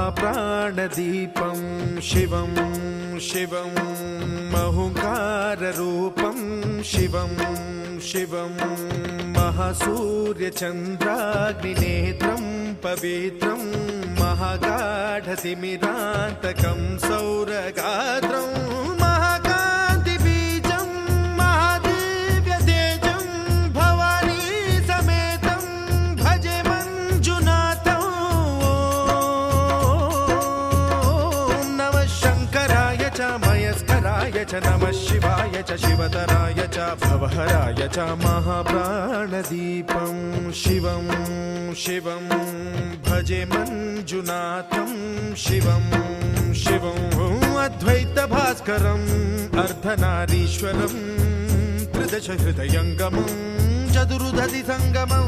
महाप्राणदीपं शिवं शिवं महुङ्काररूपं शिवं शिवं महासूर्यचन्द्राग्निनेत्रं पवित्रं महागाढतिमिरान्तकं सौरगात्रं महाकान्तिबीजं महादिव्यतेजं भवानी समेतं भजे मञ्जुनाथं। ॐ नमः शङ्कराय च मयस्कराय च नमः शिवाय च शिवतराय च भवहराय च महाप्राणदीपं शिवं शिवं भजे मञ्जुनाथं शिवं शिवं अद्वैतभास्करम् अर्धनारीश्वरं त्रिदशहृदयङ्गमं चतुर्दधिसङ्गमं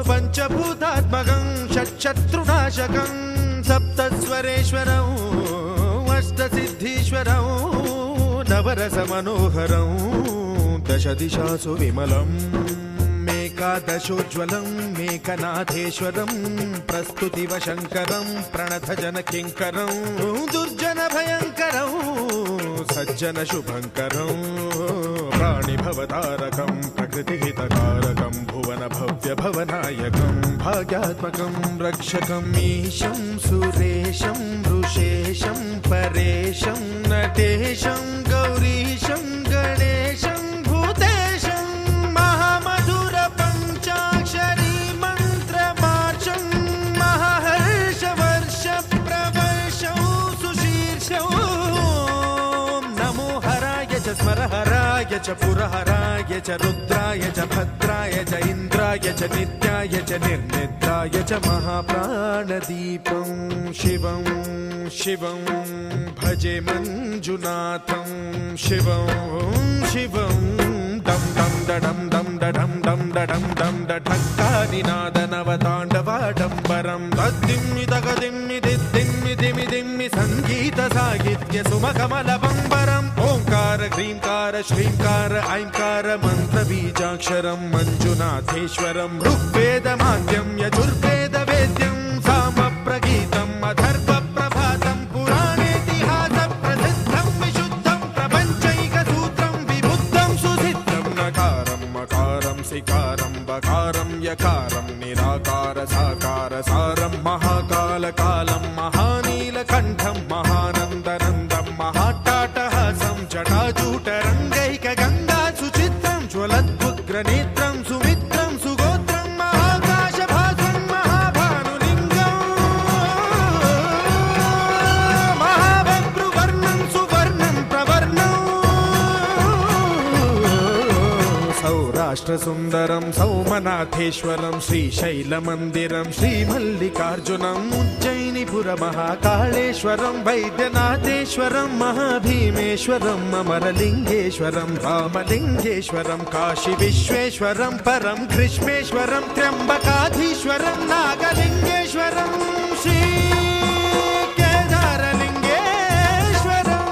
पञ्चभूतात्मकं षट्शत्रुनाशकं सप्तस्वरेश्वरं अष्टसिद्धीश्वरं नवरसमनोहरं दशदिशासु विमलम् एकादशोज्ज्वलं मेकनाथेश्वरं प्रस्तुतिवशङ्करं प्रणतजनकिङ्करं दुर्जनभयङ्करं सज्जनशुभङ्करं प्राणिभवतारकं प्रकृतिहितकारकं भुवनभव्यभवनायकं भाग्यात्मकं रक्षकं ईशं सुरेशं ऋषेशं परेशं नटेशं गौरीशं गणेशं भूतेशं महामधुरपञ्चाक्षरी मन्त्रमार्चं महाहर्षवर्षप्रवर्षं सुशीर्षं। नमो हराय च स्मरहराय च पुरहराय च रुद्राय च भद्राय च इन्द्राय च नित्याय च निर्निद्राय च महाप्राणदीपं शिवं शिवं भजे मञ्जुनाथं शिवं शिवं दं दं दडं दं दडं दं दडं दं डठक्कानिनादनवताण्डवाडम्बरं तद्दिम्मि तगदिम्मि दिद्दिम्मि दिमि दिम्मि सङ्गीतसाहित्य सुमकमलबम्बरम् ओङ्कार ह्रीङ्कार श्रीङ्कार ऐङ्कार मन्त्रबीजाक्षरं मञ्जुनाथेश्वरं ऋग्वेदमाद्यं यजुर्वेदवेद्यं सामप्रगीतम् अथर्वप्रभातं पुराणेतिहासप्रसिद्धं विशुद्धं प्रपञ्चैकसूत्रं विबुद्धं सुसिद्धं नकारं मकारं सिकारं बकारं यकारं निराकार साकार सारं महाकालकालं महानीलकण्ठं महानन्दनन्दं महाट्टाटहासं जटाजूटरङ्गैकगङ्गा सुचित्रं ज्वलद्वुग्रनेत्रं सुमित्रं सुगोत्रं महाकाशभासं महाभानुलिङ्गं महाबभ्रुवर्णं सुवर्णं प्रवर्णं सौराष्ट्रसुन्दरं सौमनाथेश्वरं श्रीशैलमन्दिरं श्रीमल्लिकार्जुनम् उज्जयिनीपुरमहाकाळेश्वरं वैद्यनाथेश्वरं महाभीमेश्वरं अमरलिङ्गेश्वरं रामलिङ्गेश्वरं काशीविश्वेश्वरं परं कृष्णेश्वरं त्र्यम्बकाधीश्वरं नागलिङ्गेश्वरं श्रीकेदारलिङ्गेश्वरं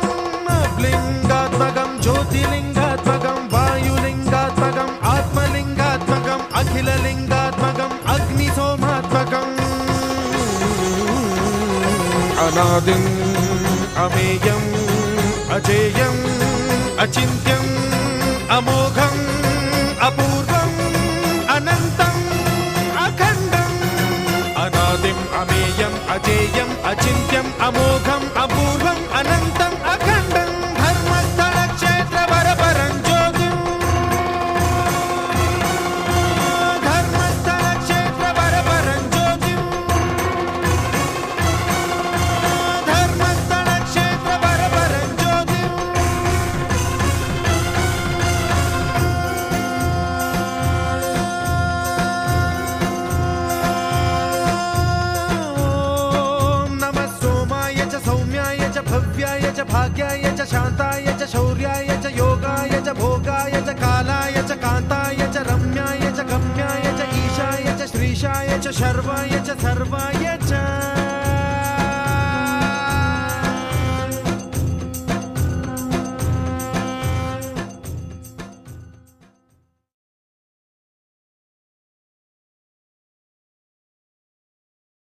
लिङ्गात्मकं ज्योतिलिङ्गात्मकं वायुलिङ्गात्मकम् आत्मलिङ्गात्मकम् अखिललिङ्गात्मकम् अग्निसोमात्मकम् अनादिम् अमेयम् अजेयम् अचिन्त्यम् अमोघम् अपूर्वम् अनन्तम् अखण्डम् अनादिम् अमेयम् अजेयम् अचिन्त्यम् अमोघम् अपूर्वम् अनन्तम् अखण्डम् धर्मस्थलक्षेत्रवरपरं ज्योतिम् धर्मस्थलक्षेत्रवरपरं ज्योतिम् धर्मस्थलक्षेत्रवरपरं ज्योतिम्। ॐ नमः सोमाय च सौम्याय च भव्याय च भाग्याय च शान्ताय च शौर्याय च योगाय च भोगाय च कालाय च कान्ताय च रम्याय च गम्याय च ईशाय च श्रीशाय च शर्वाय च सर्वाय च